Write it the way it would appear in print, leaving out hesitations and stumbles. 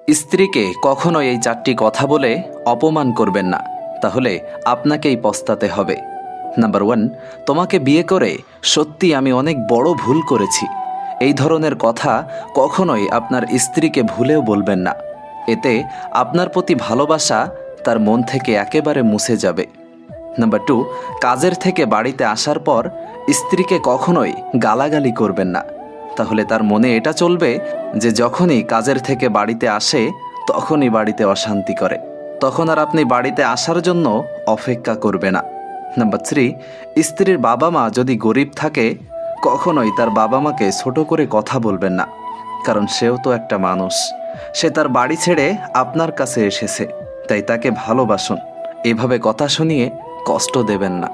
স্ত্রীকে কখনোই এই 4টি কথা বলে অপমান করবেন না, তাহলে আপনাকেই পস্তাতে হবে। নাম্বার 1, তোমাকে বিয়ে করে সত্যি আমি অনেক বড় ভুল করেছি। এই ধরনের কথা কখনোই আপনার স্ত্রীকে ভুলেও বলবেন না। এতে আপনার প্রতি ভালোবাসা তার মন থেকে একেবারে মুছে যাবে। নাম্বার 2, কাজের থেকে বাড়িতে আসার পর স্ত্রীকে কখনোই গালাগালি করবেন না, তাহলে তার মনে এটা চলবে যে যখনই কাজের থেকে বাড়িতে আসে তখনই বাড়িতে অশান্তি করে, তখন আর আপনি বাড়িতে আসার জন্য অপেক্ষা করবে না। নাম্বার 3, স্ত্রীর বাবা মা যদি গরিব থাকে কখনোই তার বাবা মাকে ছোট করে কথা বলবেন না, কারণ সেও তো একটা মানুষ। সে তার বাড়ি ছেড়ে আপনার কাছে এসেছে, তাই তাকে ভালোবাসুন। এভাবে কথা শুনিয়ে কষ্ট দেবেন না।